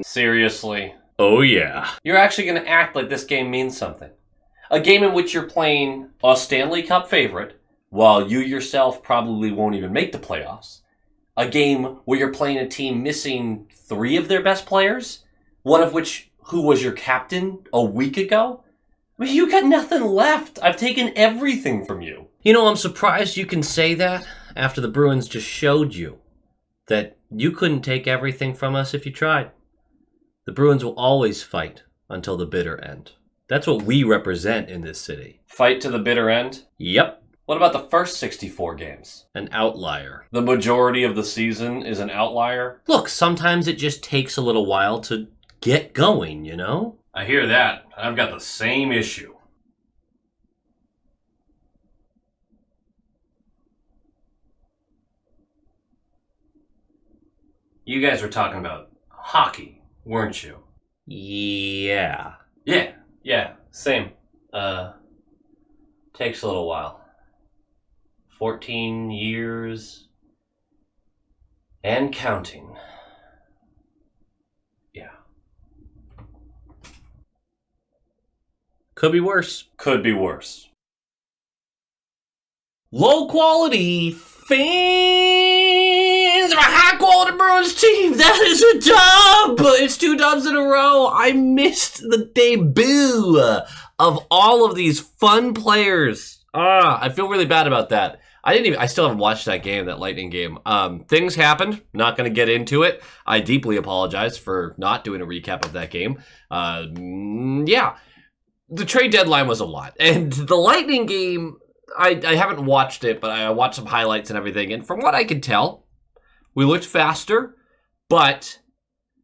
Seriously. Oh yeah. You're actually going to act like this game means something. A game in which you're playing a Stanley Cup favorite, while you yourself probably won't even make the playoffs. A game where you're playing a team missing 3 of their best players, one of which who was your captain a week ago. I mean, you got nothing left. I've taken everything from you. You know, I'm surprised you can say that after the Bruins just showed you that you couldn't take everything from us if you tried. The Bruins will always fight until the bitter end. That's what we represent in this city. Fight to the bitter end? Yep. What about the first 64 games? An outlier. The majority of the season is an outlier? Look, sometimes it just takes a little while to get going, you know? I hear that. I've got the same issue. You guys were talking about hockey, weren't you? Yeah. Yeah, same. Takes a little while. 14 years and counting. Yeah. Could be worse. Could be worse. Low quality fans of a high quality Bruins team. That is a dub. It's 2 dubs in a row. I missed the debut of all of these fun players. I feel really bad about that. I still haven't watched that game, that Lightning game. Things happened. Not going to get into it. I deeply apologize for not doing a recap of that game. Yeah. The trade deadline was a lot. And the Lightning game, I haven't watched it, but I watched some highlights and everything. And from what I can tell, we looked faster. But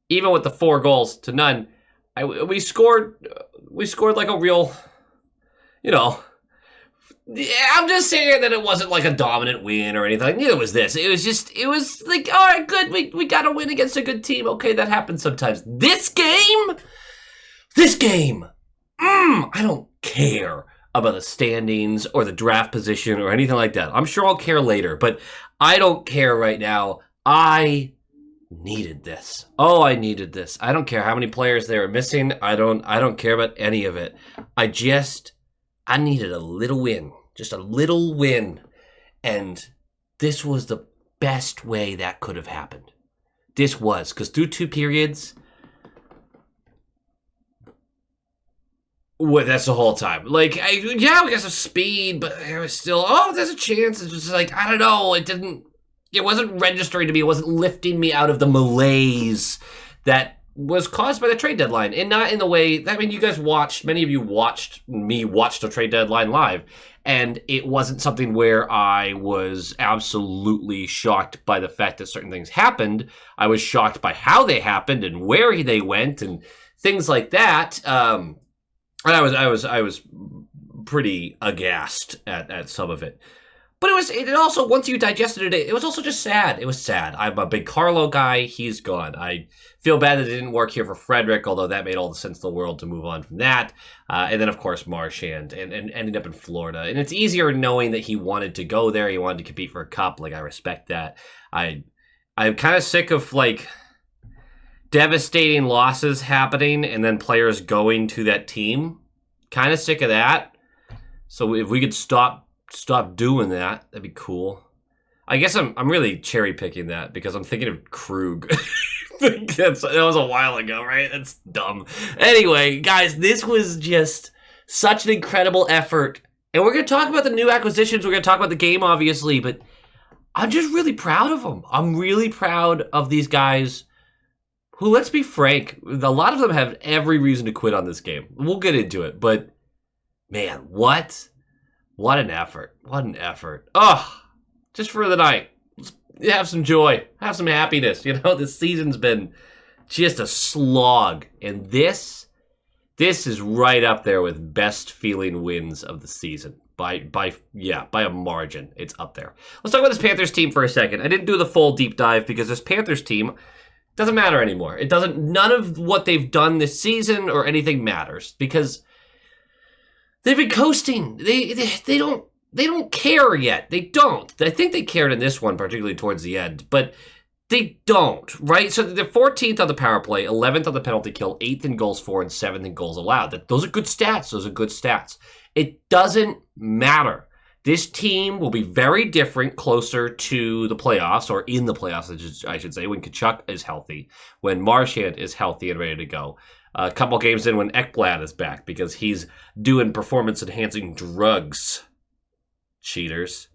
even with the 4 goals to none, we scored like a real, you know... I'm just saying that it wasn't like a dominant win or anything. Neither was this. It was like, all right, good. We got to win against a good team. Okay, that happens sometimes. This game, I don't care about the standings or the draft position or anything like that. I'm sure I'll care later, but I don't care right now. I needed this. Oh, I needed this. I don't care how many players they were missing. I don't care about any of it. I needed a little win. Just a little win. And this was the best way that could have happened. This was. Because through 2 periods... Well, that's the whole time. Like, we got some speed, but there was still... Oh, there's a chance. It's just like, I don't know. It wasn't registering to me. It wasn't lifting me out of the malaise that was caused by the trade deadline, and not in the way, I mean, you guys many of you watched the trade deadline live, and it wasn't something where I was absolutely shocked by the fact that certain things happened. I was shocked by how they happened and where they went and things like that. And I was pretty aghast at some of it. But it also, once you digested it, it was also just sad. It was sad. I'm a big Carlo guy. He's gone. I feel bad that it didn't work here for Frederick, although that made all the sense in the world to move on from that. And then, of course, Marchand and ended up in Florida. And it's easier knowing that he wanted to go there. He wanted to compete for a cup. Like, I respect that. I'm kind of sick of, like, devastating losses happening and then players going to that team. Kind of sick of that. So if we could stop doing that, that'd be cool. I guess I'm really cherry picking that because I'm thinking of Krug. That was a while ago, right? That's dumb. Anyway, guys, this was just such an incredible effort. And we're going to talk about the new acquisitions. We're going to talk about the game, obviously, but I'm just really proud of them. I'm really proud of these guys who, let's be frank, a lot of them have every reason to quit on this game. We'll get into it, but man, what an effort. What an effort. Oh, just for the night. Let's have some joy. Have some happiness. You know, this season's been just a slog. And this is right up there with best feeling wins of the season. By a margin. It's up there. Let's talk about this Panthers team for a second. I didn't do the full deep dive because this Panthers team doesn't matter anymore. None of what they've done this season or anything matters because they've been coasting. They don't care yet. They don't. I think they cared in this one, particularly towards the end. But They don't, right? So they're 14th on the power play, 11th on the penalty kill, 8th in goals for, and 7th in goals allowed. Those are good stats. Those are good stats. It doesn't matter. This team will be very different closer to the playoffs, or in the playoffs, I should say, when Kachuk is healthy, when Marchand is healthy and ready to go. A couple games in when Ekblad is back, because he's doing performance-enhancing drugs. Cheaters.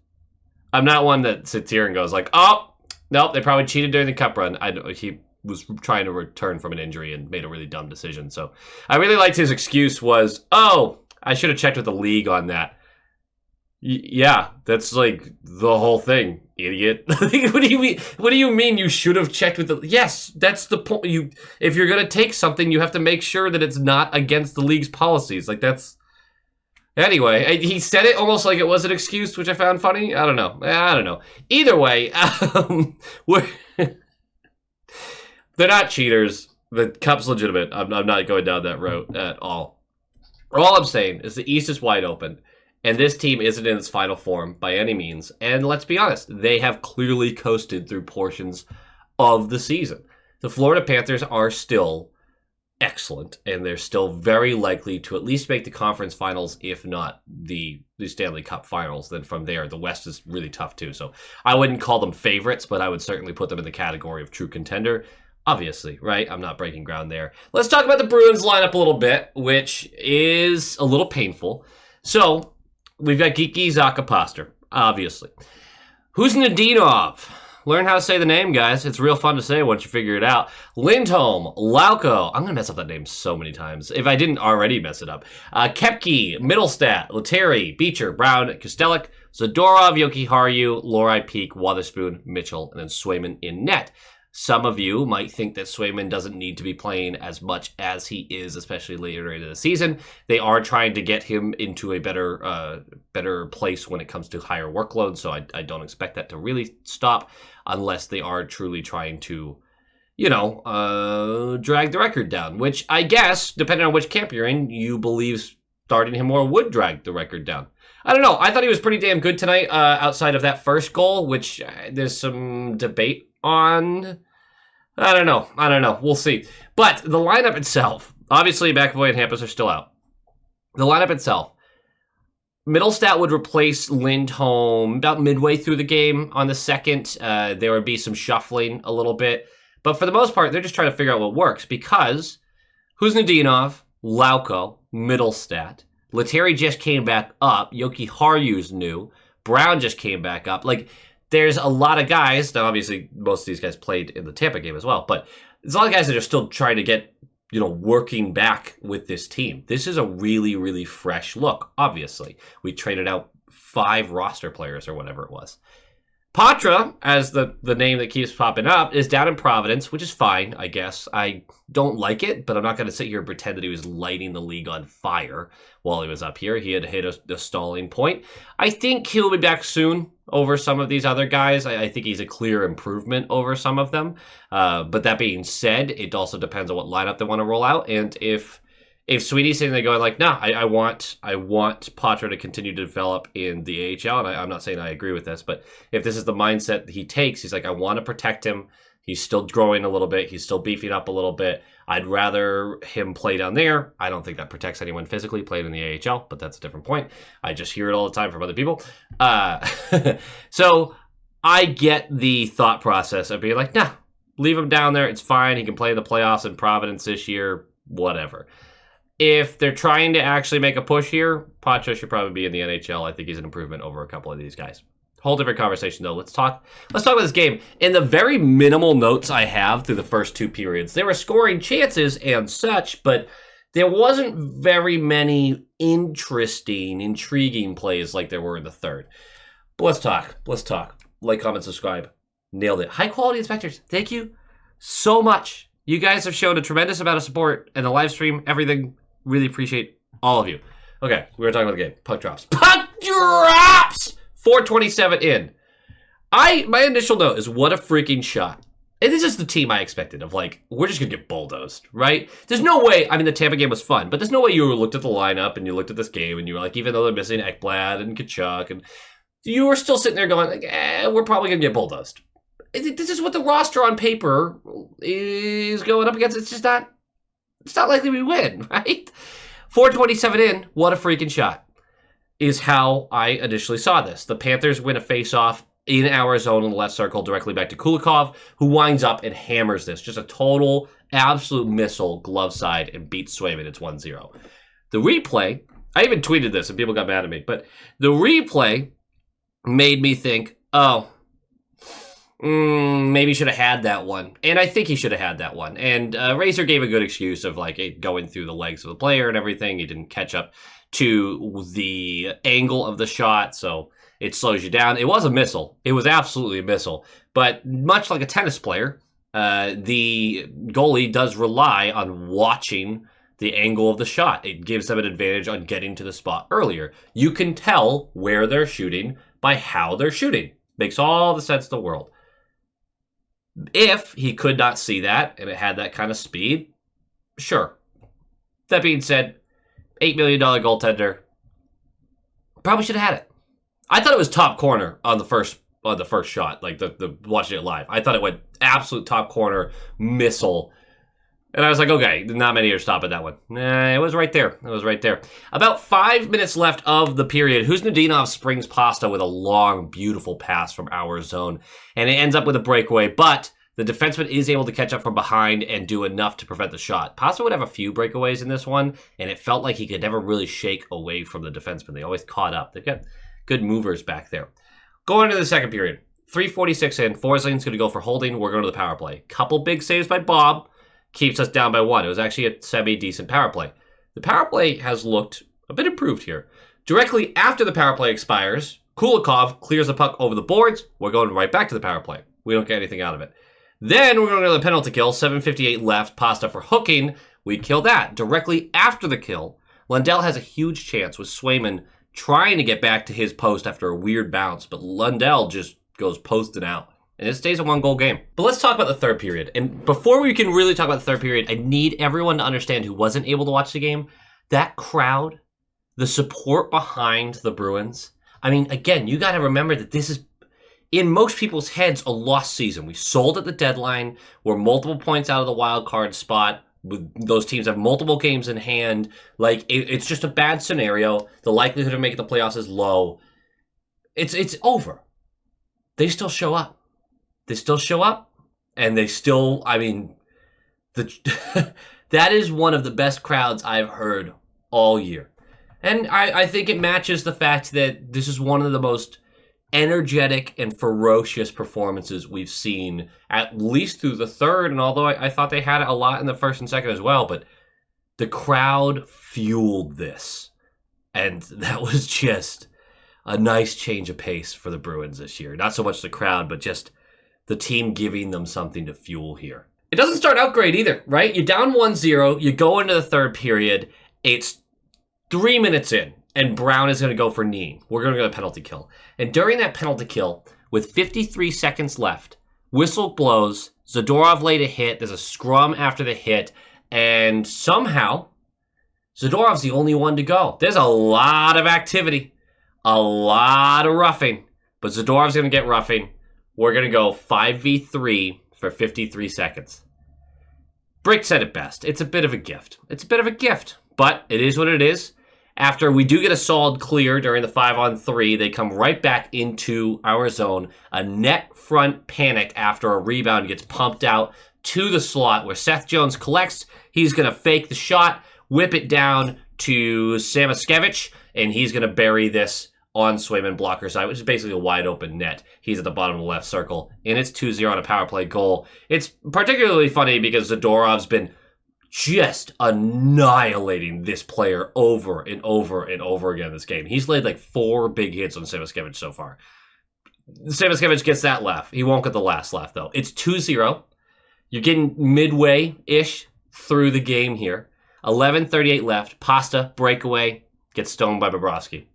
I'm not one that sits here and goes like, oh, nope, they probably cheated during the cup run. He was trying to return from an injury and made a really dumb decision. So I really liked his excuse was, oh, I should have checked with the league on that. Yeah, that's like the whole thing, idiot. What do you mean? What do you mean you should have checked with the? Yes, that's the point. If you're gonna take something, you have to make sure that it's not against the league's policies. Like that's. Anyway, he said it almost like it was an excuse, which I found funny. I don't know. Either way, they're not cheaters. The cup's legitimate. I'm not going down that road at all. All I'm saying is the East is wide open, and this team isn't in its final form by any means. And let's be honest, they have clearly coasted through portions of the season. The Florida Panthers are still excellent, and they're still very likely to at least make the conference finals, if not the Stanley Cup finals. Then from there, the West is really tough too. So I wouldn't call them favorites, but I would certainly put them in the category of true contender. Obviously, right? I'm not breaking ground there. Let's talk about the Bruins lineup a little bit, which is a little painful. So we've got Geeky Zakapaster, obviously. Who's Nadinov? Learn how to say the name, guys. It's real fun to say once you figure it out. Lindholm, Lauko. I'm going to mess up that name so many times, if I didn't already mess it up. Kepke, Middlestat, Lettieri, Beecher, Brown, Kostelic, Zadorov, Jokiharju, Lohrei, Peak, Wotherspoon, Mitchell, and then Swayman in net. Some of you might think that Swayman doesn't need to be playing as much as he is, especially later into the season. They are trying to get him into a better place when it comes to higher workload, so I don't expect that to really stop unless they are truly trying to, drag the record down, which I guess, depending on which camp you're in, you believe starting him more would drag the record down. I don't know. I thought he was pretty damn good tonight outside of that first goal, which there's some debate on. I don't know. We'll see. But the lineup itself, obviously McAvoy and Hampus are still out. The lineup itself, Middlestat would replace Lindholm about midway through the game on the second. There would be some shuffling a little bit. But for the most part, they're just trying to figure out what works, because Kuznetsov, Lauko, Middlestat, Lettieri just came back up. Jokiharju's new. Brown just came back up. Like, there's a lot of guys. Now, obviously, most of these guys played in the Tampa game as well. But there's a lot of guys that are still trying to get, working back with this team. This is a really, really fresh look, obviously. We traded out 5 roster players or whatever it was. Patra, as the name that keeps popping up, is down in Providence, which is fine, I guess. I don't like it, but I'm not going to sit here and pretend that he was lighting the league on fire while he was up here. He had hit a stalling point. I think he'll be back soon over some of these other guys. I think he's a clear improvement over some of them. But that being said, it also depends on what lineup they want to roll out. And if Sweeney's sitting there going like, nah, I want Patra to continue to develop in the AHL, and I'm not saying I agree with this, but if this is the mindset that he takes, he's like, I want to protect him. He's still growing a little bit. He's still beefing up a little bit. I'd rather him play down there. I don't think that protects anyone physically playing in the AHL, but that's a different point. I just hear it all the time from other people. So I get the thought process of being like, nah, leave him down there. It's fine. He can play in the playoffs in Providence this year, whatever. If they're trying to actually make a push here, Patra should probably be in the NHL. I think he's an improvement over a couple of these guys. Whole different conversation, though. Let's talk about this game. In the very minimal notes I have through the first 2 periods, they were scoring chances and such, but there wasn't very many interesting, intriguing plays like there were in the third. But let's talk. Like, comment, subscribe. Nailed it. High quality inspectors. Thank you so much. You guys have shown a tremendous amount of support in the live stream, everything. Really appreciate all of you. Okay, we were talking about the game. Puck drops. 4:27 in. My initial note is, what a freaking shot. And this is the team I expected of, like, we're just going to get bulldozed, right? There's no way, the Tampa game was fun, but there's no way you looked at the lineup and you looked at this game and you were like, even though they're missing Ekblad and Kachuk, and you were still sitting there going, like, we're probably going to get bulldozed. this is what the roster on paper is going up against. It's not likely we win, right? 4:27 in, what a freaking shot, is how I initially saw this. The Panthers win a face-off in our zone in the left circle directly back to Kulikov, who winds up and hammers this. Just a total, absolute missile glove side and beats Swayman. It's 1-0. The replay, I even tweeted this and people got mad at me, but the replay made me think, maybe he should have had that one. And I think he should have had that one. And Razor gave a good excuse of like it going through the legs of the player and everything. He didn't catch up to the angle of the shot, so it slows you down. It was a missile. It was absolutely a missile. But much like a tennis player, the goalie does rely on watching the angle of the shot. It gives them an advantage on getting to the spot earlier. You can tell where they're shooting by how they're shooting. Makes all the sense in the world. If he could not see that and it had that kind of speed, sure. That being said, $8 million goaltender, probably should have had it. I thought it was top corner on the first shot, like the watching it live. I thought it went absolute top corner missile. And I was like, okay, not many are stopping that one. Nah, it was right there. It was right there. About 5 minutes left of the period. Kuznetsov springs Pasta with a long, beautiful pass from our zone. And it ends up with a breakaway, but the defenseman is able to catch up from behind and do enough to prevent the shot. Pasta would have a few breakaways in this one, and it felt like he could never really shake away from the defenseman. They always caught up. They've got good movers back there. Going into the second period. 3:46 in. Forsling's going to go for holding. We're going to the power play. Couple big saves by Bob. Keeps us down by 1. It was actually a semi-decent power play. The power play has looked a bit improved here. Directly after the power play expires, Kulikov clears the puck over the boards. We're going right back to the power play. We don't get anything out of it. Then we're going to go to the penalty kill. 7:58 left. Pasta for hooking. We kill that. Directly after the kill, Lundell has a huge chance with Swayman trying to get back to his post after a weird bounce, but Lundell just goes posting out. And it stays a 1-goal game. But let's talk about the third period. And before we can really talk about the third period, I need everyone to understand who wasn't able to watch the game. That crowd, the support behind the Bruins. I mean, again, you got to remember that this is, in most people's heads, a lost season. We sold at the deadline. We're multiple points out of the wild card spot. Those teams have multiple games in hand. Like, it's just a bad scenario. The likelihood of making the playoffs is low. It's over. They still show up. They still show up, and they still, I mean, that is one of the best crowds I've heard all year. And I think it matches the fact that this is one of the most energetic and ferocious performances we've seen, at least through the third, and although I thought they had it a lot in the first and second as well, but the crowd fueled this. And that was just a nice change of pace for the Bruins this year. Not so much the crowd, but just the team giving them something to fuel here. It doesn't start out great either, right? You're down 1-0, you go into the third period, it's 3 minutes in, and Brown is going to go for kneeing. We're going to go to penalty kill. And during that penalty kill, with 53 seconds left, whistle blows, Zadorov laid a hit, there's a scrum after the hit, and somehow, Zadorov's the only one to go. There's a lot of activity, a lot of roughing, but Zadorov's going to get roughing. We're going to go 5v3 for 53 seconds. Brick said it best. It's a bit of a gift. It's a bit of a gift, but it is what it is. After we do get a solid clear during the 5-on-3, they come right back into our zone. A net front panic after a rebound gets pumped out to the slot where Seth Jones collects. He's going to fake the shot, whip it down to Samoskevich, and he's going to bury this on Swayman blocker side, which is basically a wide open net. He's at the bottom of the left circle, and it's 2-0 on a power play goal. It's particularly funny because Zadorov's been just annihilating this player over and over and over again this game. He's laid like 4 big hits on Samoskevich so far. Samoskevich gets that laugh. He won't get the last laugh, though. It's 2-0. You're getting midway-ish through the game here. 11:38 left. Pasta, breakaway, gets stoned by Bobrovsky.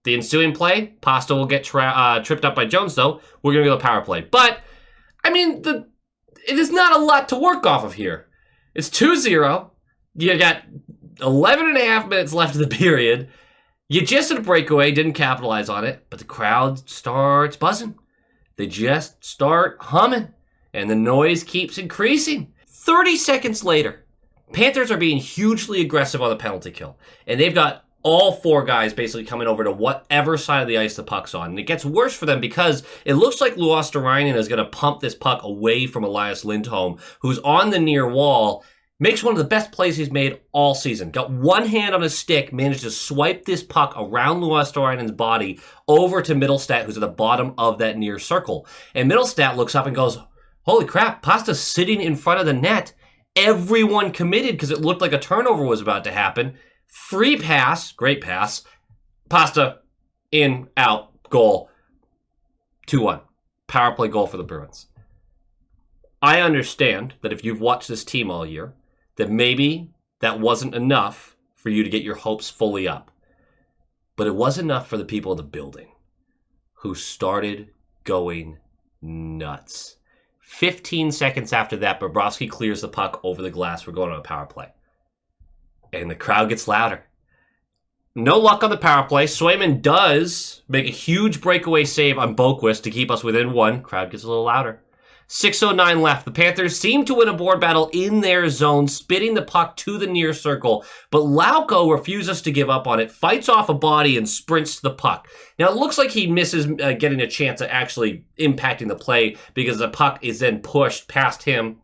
The ensuing play, Pasta will get tripped up by Jones, though. We're going to go to power play. But, I mean, it is not a lot to work off of here. It's 2-0. You got 11 and a half minutes left of the period. You just had a breakaway, didn't capitalize on it, but the crowd starts buzzing. They just start humming, and the noise keeps increasing. 30 seconds later, Panthers are being hugely aggressive on the penalty kill, and they've got all 4 guys basically coming over to whatever side of the ice the puck's on. And it gets worse for them because it looks like Luosterainen is going to pump this puck away from Elias Lindholm, who's on the near wall, makes one of the best plays he's made all season. Got one hand on his stick, managed to swipe this puck around Luosterainen's body over to Middlestat, who's at the bottom of that near circle. And Middlestat looks up and goes, holy crap, Pasta's sitting in front of the net. Everyone committed because it looked like a turnover was about to happen. Free pass, great pass. Pasta, in, out, goal. 2-1. Power play goal for the Bruins. I understand that if you've watched this team all year, that maybe that wasn't enough for you to get your hopes fully up. But it was enough for the people in the building who started going nuts. 15 seconds after that, Bobrovsky clears the puck over the glass. We're going on a power play. And the crowd gets louder. No luck on the power play. Swayman does make a huge breakaway save on Boquist to keep us within 1. Crowd gets a little louder. 6:09 left. The Panthers seem to win a board battle in their zone, spitting the puck to the near circle, but Lauko refuses to give up on it, fights off a body, and sprints to the puck. Now, it looks like he misses getting a chance at actually impacting the play because the puck is then pushed past him.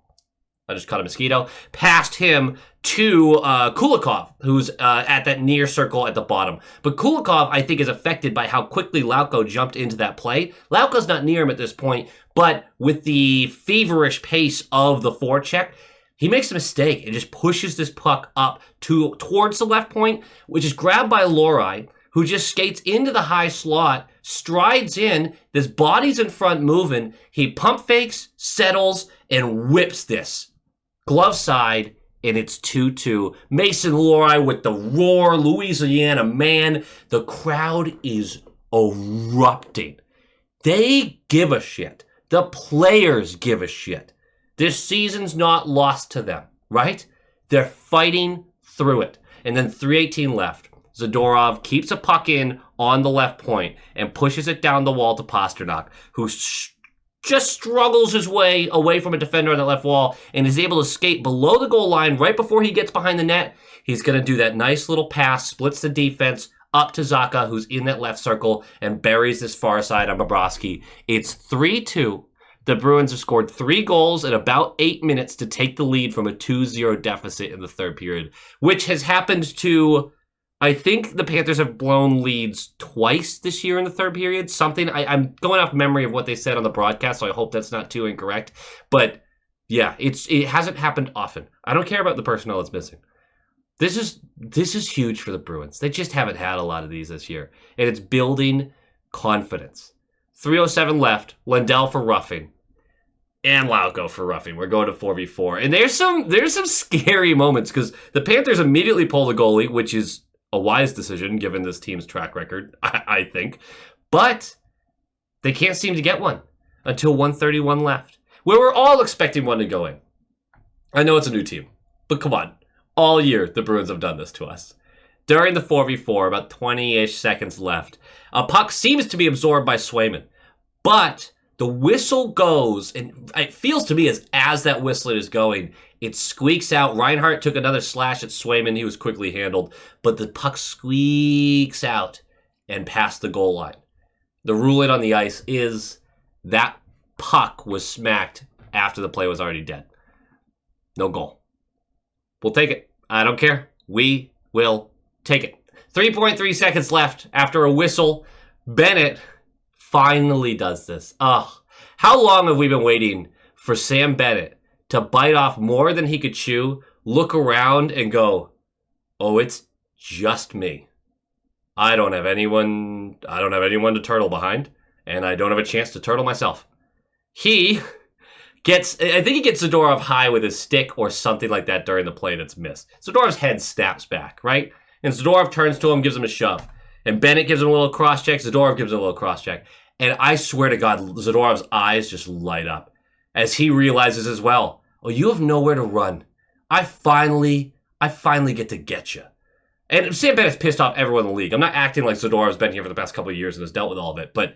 I just caught a mosquito. Past him to Kulikov, who's at that near circle at the bottom. But Kulikov, I think, is affected by how quickly Lauko jumped into that play. Lauko's not near him at this point, but with the feverish pace of the forecheck, he makes a mistake and just pushes this puck up towards the left point, which is grabbed by Lori, who just skates into the high slot, strides in, this body's in front moving, he pump fakes, settles, and whips this. Glove side, and it's 2-2. Mason Lori with the roar, Louisiana man. The crowd is erupting. They give a shit. The players give a shit. This season's not lost to them, right? They're fighting through it. And then 3:18 left. Zadorov keeps a puck in on the left point and pushes it down the wall to Pasternak, who just struggles his way away from a defender on the left wall and is able to skate below the goal line right before he gets behind the net. He's going to do that nice little pass, splits the defense up to Zacha, who's in that left circle, and buries this far side on Bobrovsky. It's 3-2. The Bruins have scored 3 goals in about 8 minutes to take the lead from a 2-0 deficit in the third period, which has happened to... I think the Panthers have blown leads twice this year in the third period. Something, I'm going off memory of what they said on the broadcast, so I hope that's not too incorrect. But yeah, it hasn't happened often. I don't care about the personnel that's missing. This is huge for the Bruins. They just haven't had a lot of these this year. And it's building confidence. 3:07 left. Lundell for roughing. And Lauko for roughing. We're going to 4v4. And there's some scary moments because the Panthers immediately pull the goalie, which is a wise decision given this team's track record, I think. But they can't seem to get one until 1:31 left, where we're all expecting one to go in. I know it's a new team, but come on. All year, the Bruins have done this to us. During the 4v4, about 20-ish seconds left, a puck seems to be absorbed by Swayman, but the whistle goes, and it feels to me as that whistle is going, it squeaks out. Reinhart took another slash at Swayman. He was quickly handled, but the puck squeaks out and past the goal line. The ruling on the ice is that puck was smacked after the play was already dead. No goal. We'll take it. I don't care. We will take it. 3.3 seconds left after a whistle. Bennett finally does this. Ugh. How long have we been waiting for Sam Bennett to bite off more than he could chew, look around, and go, oh, it's just me. I don't have anyone to turtle behind, and I don't have a chance to turtle myself. I think he gets Zadorov high with his stick or something like that during the play that's missed. Zadorov's head snaps back, right? And Zadorov turns to him, gives him a shove. And Bennett gives him a little cross-check, Zadorov gives him a little cross-check. And I swear to God, Zadorov's eyes just light up as he realizes as well, oh, you have nowhere to run. I finally get to get you. And Sam Bennett's pissed off everyone in the league. I'm not acting like Zadorov's been here for the past couple of years and has dealt with all of it, but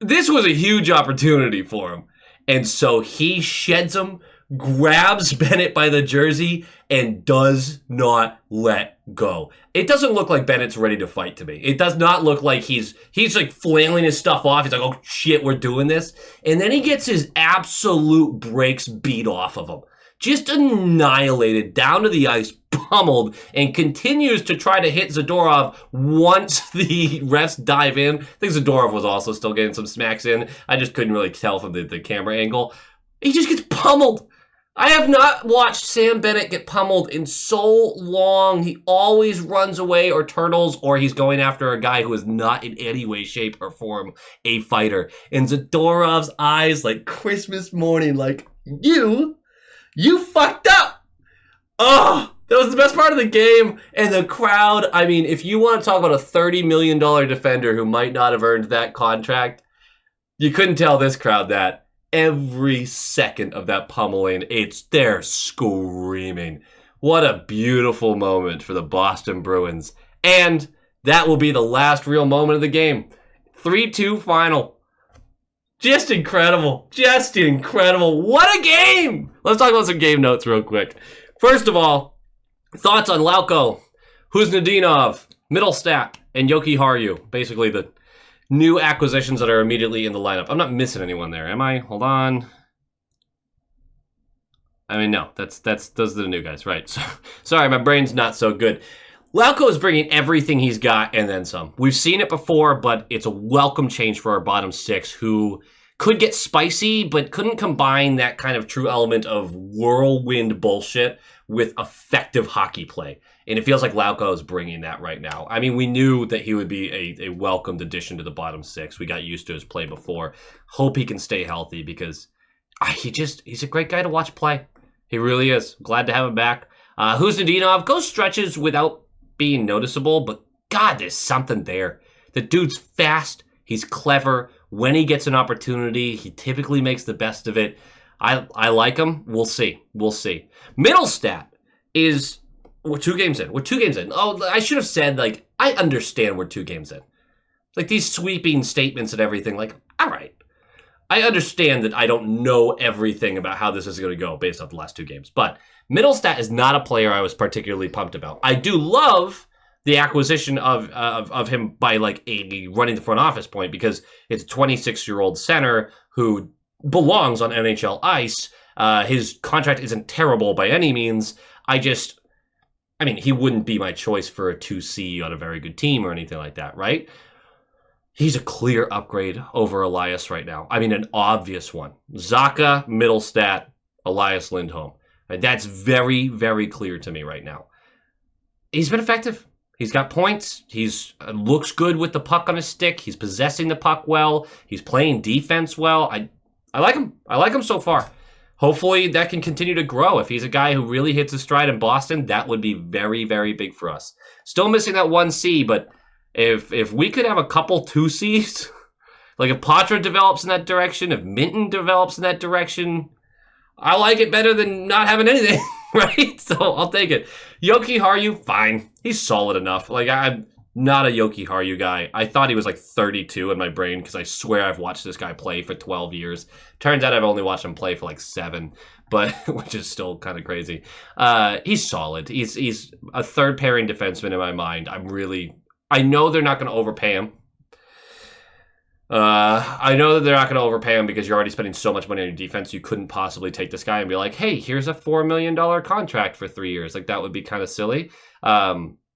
this was a huge opportunity for him. And so he sheds him, grabs Bennett by the jersey, and does not let go. It doesn't look like Bennett's ready to fight to me. It does not look like he's like flailing his stuff off. He's like, oh shit, we're doing this. And then he gets his absolute brakes beat off of him. Just annihilated, down to the ice, pummeled, and continues to try to hit Zadorov once the refs dive in. I think Zadorov was also still getting some smacks in. I just couldn't really tell from the camera angle. He just gets pummeled. I have not watched Sam Bennett get pummeled in so long. He always runs away or turtles, or he's going after a guy who is not in any way, shape, or form a fighter. And Zadorov's eyes like Christmas morning, like, you fucked up. Oh, that was the best part of the game. And the crowd, I mean, if you want to talk about a $30 million defender who might not have earned that contract, you couldn't tell this crowd that. Every second of that pummeling, they're screaming. What a beautiful moment for the Boston Bruins. And that will be the last real moment of the game. 3-2 final. Just incredible. Just incredible. What a game! Let's talk about some game notes real quick. First of all, thoughts on Lauko, Huznadinov, Middlestat, and Yoki Haru. Basically the new acquisitions that are immediately in the lineup. I'm not missing anyone there, am I? Hold on. I mean, no, those are the new guys, right? So, sorry, my brain's not so good. Lauko is bringing everything he's got and then some. We've seen it before, but it's a welcome change for our bottom six, who could get spicy, but couldn't combine that kind of true element of whirlwind bullshit with effective hockey play. And it feels like Lauko is bringing that right now. I mean, we knew that he would be a welcomed addition to the bottom six. We got used to his play before. Hope he can stay healthy because he's a great guy to watch play. He really is. Glad to have him back. Huznadinov goes stretches without being noticeable, but God, there's something there. The dude's fast. He's clever. When he gets an opportunity, he typically makes the best of it. I like him. We'll see. Middlestat is... We're 2 games in. Oh, I should have said, like, I understand we're 2 games in. Like, these sweeping statements and everything, like, all right. I understand that I don't know everything about how this is going to go based off the last 2 games. But Middlestat is not a player I was particularly pumped about. I do love the acquisition of him by, like, a running the front office point, because it's a 26-year-old center who belongs on NHL ice. His contract isn't terrible by any means. I mean, he wouldn't be my choice for a 2C on a very good team or anything like that, right? He's a clear upgrade over Elias right now. I mean, an obvious one. Zacha, Middlestat, Elias Lindholm. And that's very, very clear to me right now. He's been effective. He's got points. He's looks good with the puck on his stick. He's possessing the puck well. He's playing defense well. I like him. I like him so far. Hopefully that can continue to grow. If he's a guy who really hits his stride in Boston, that would be very, very big for us. Still missing that 1C, but if we could have a couple 2Cs, like if Patra develops in that direction, if Minton develops in that direction, I like it better than not having anything, right? So I'll take it. Yoki Haru, fine. He's solid enough. Like, I'm not a Yoki Haru guy. I thought he was like 32 in my brain because I swear I've watched this guy play for 12 years. Turns out I've only watched him play for like 7, but which is still kind of crazy. He's solid. He's a third pairing defenseman in my mind. I know they're not going to overpay him. I know that they're not going to overpay him because you're already spending so much money on your defense. You couldn't possibly take this guy and be like, hey, here's a $4 million contract for 3 years. Like, that would be kind of silly.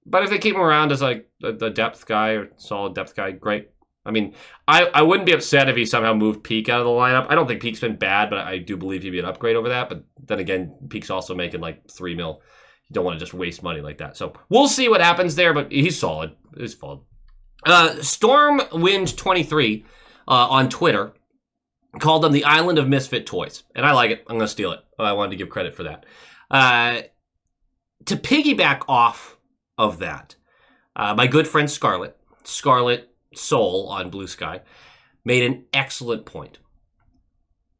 But if they keep him around as like the depth guy or solid depth guy, great. I mean, I wouldn't be upset if he somehow moved Peak out of the lineup. I don't think Peak's been bad, but I do believe he'd be an upgrade over that. But then again, Peak's also making like $3 million. You don't want to just waste money like that. So we'll see what happens there, but he's solid. He's solid. Stormwind23 on Twitter called them the Island of Misfit Toys. And I like it. I'm going to steal it. I wanted to give credit for that. To piggyback off of that, my good friend Scarlett Soul on Blue Sky, made an excellent point.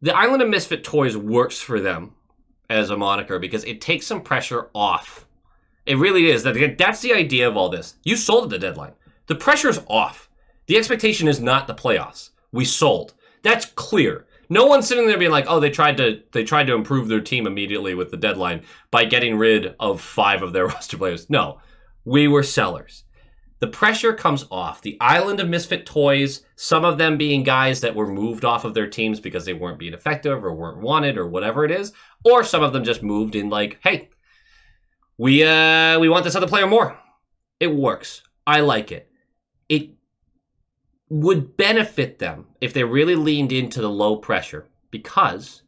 The Island of Misfit Toys works for them as a moniker because it takes some pressure off. It really is. That's the idea of all this. You sold at the deadline. The pressure's off. The expectation is not the playoffs. We sold. That's clear. No one's sitting there being like, oh, they tried to improve their team immediately with the deadline by getting rid of 5 of their roster players. No, we were sellers. The pressure comes off. The island of misfit toys, some of them being guys that were moved off of their teams because they weren't being effective or weren't wanted or whatever it is, or some of them just moved in like, hey, we want this other player more. It works. I like it. It would benefit them if they really leaned into the low pressure, because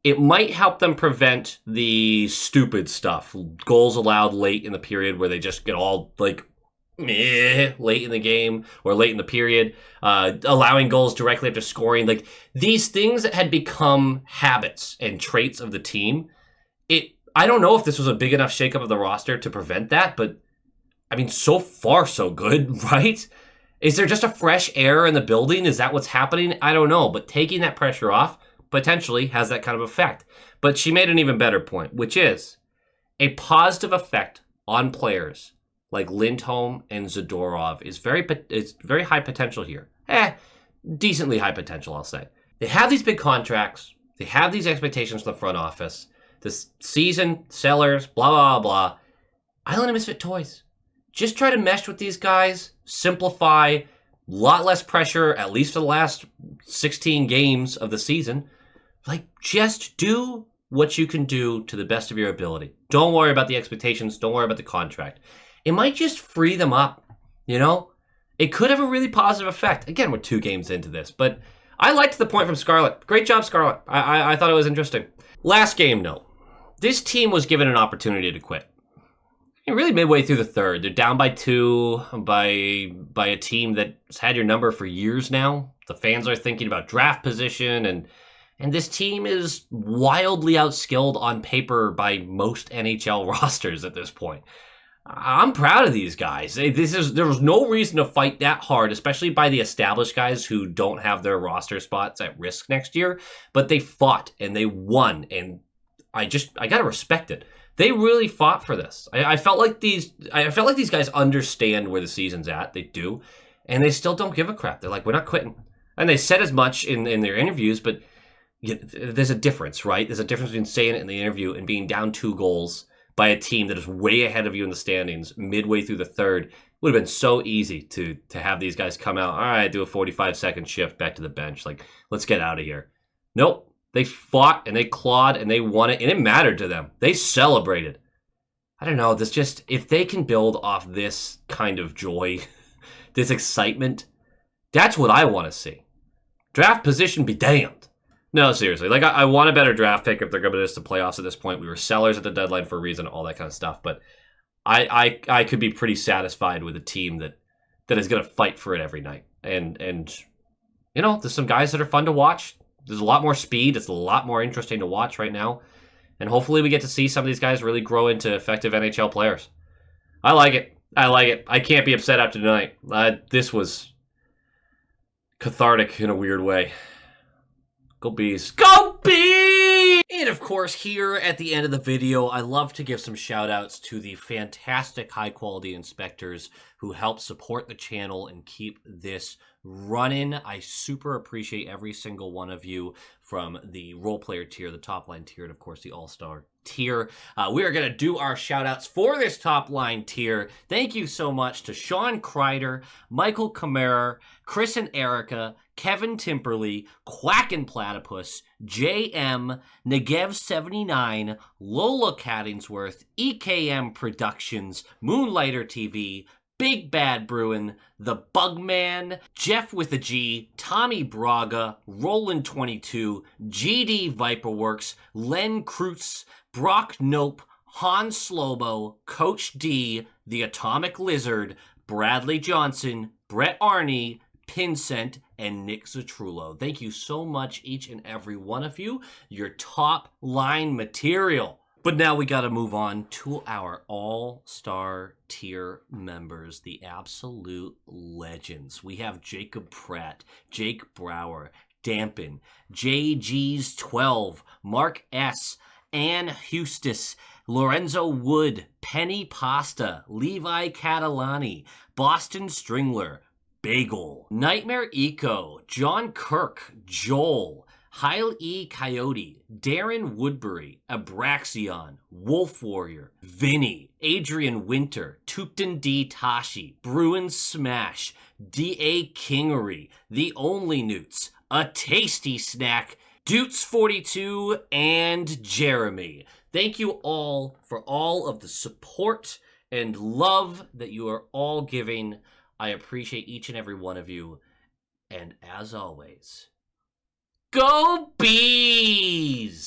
it might help them prevent the stupid stuff. Goals allowed late in the period where they just get all like late in the game or late in the period, allowing goals directly after scoring. Like these things that had become habits and traits of the team. I don't know if this was a big enough shakeup of the roster to prevent that, but I mean, so far so good, right? Is there just a fresh air in the building? Is that what's happening? I don't know, but taking that pressure off potentially has that kind of effect. But she made an even better point, which is a positive effect on players like Lindholm and Zadorov is very high potential here. Decently high potential, I'll say. They have these big contracts. They have these expectations from the front office. This season, sellers, blah, blah, blah. Island of Misfit Toys. Just try to mesh with these guys, simplify, a lot less pressure, at least for the last 16 games of the season. Like, just do what you can do to the best of your ability. Don't worry about the expectations. Don't worry about the contract. It might just free them up, you know? It could have a really positive effect. Again, we're 2 games into this, but I liked the point from Scarlett. Great job, Scarlett. I thought it was interesting. Last game note. This team was given an opportunity to quit. Really midway through the third. They're down by 2 by a team that's had your number for years now. The fans are thinking about draft position, and this team is wildly outskilled on paper by most NHL rosters at this point. I'm proud of these guys. There was no reason to fight that hard, especially by the established guys who don't have their roster spots at risk next year. But they fought and they won, and I gotta respect it. They really fought for this. I felt like these guys understand where the season's at. They do, and they still don't give a crap. They're like, we're not quitting, and they said as much in their interviews. But there's a difference, right? There's a difference between saying it in the interview and being down 2 goals by a team that is way ahead of you in the standings midway through the third. It would have been so easy to have these guys come out. All right, do a 45-second shift back to the bench. Like, let's get out of here. Nope. They fought and they clawed and they won it, and it mattered to them. They celebrated. I don't know, if they can build off this kind of joy, this excitement, that's what I want to see. Draft position be damned. No, seriously. Like, I want a better draft pick if they're going to miss the playoffs at this point. We were sellers at the deadline for a reason, all that kind of stuff. But I could be pretty satisfied with a team that is going to fight for it every night. And you know, there's some guys that are fun to watch. There's a lot more speed. It's a lot more interesting to watch right now. And hopefully we get to see some of these guys really grow into effective NHL players. I like it. I can't be upset after tonight. This was cathartic in a weird way. Go Bees. Go Bees! And of course, here at the end of the video, I love to give some shout outs to the fantastic high quality inspectors who help support the channel and keep this running. I super appreciate every single one of you, from the role player tier, the top line tier, and of course the all-star tier. We are going to do our shout outs for this top line tier. Thank you so much to Sean Kreider, Michael Kammerer, Chris and Erica, Kevin Timperley, Quackin' Platypus, JM, Negev79, Lola Cattingsworth, EKM Productions, Moonlighter TV, Big Bad Bruin, The Bugman, Jeff with a G, Tommy Braga, Roland22, GD Viperworks, Len Kreutz, Brock Nope, Han Slobo, Coach D, The Atomic Lizard, Bradley Johnson, Brett Arney, Pincent, and Nick Zatrullo. Thank you so much, each and every one of you. Your top line material. But now we got to move on to our all-star tier members, the absolute legends. We have Jacob Pratt, Jake Brower, Dampen, JG's 12, Mark S., Ann Hustis, Lorenzo Wood, Penny Pasta, Levi Catalani, Boston Stringler, Bagel, Nightmare Eco, John Kirk, Joel, Heil E. Coyote, Darren Woodbury, Abraxion, Wolf Warrior, Vinny, Adrian Winter, Tupton D. Tashi, Bruins Smash, D.A. Kingery, The Only Newts, A Tasty Snack, Dutes42, and Jeremy. Thank you all for all of the support and love that you are all giving. I appreciate each and every one of you. And as always, go Bees!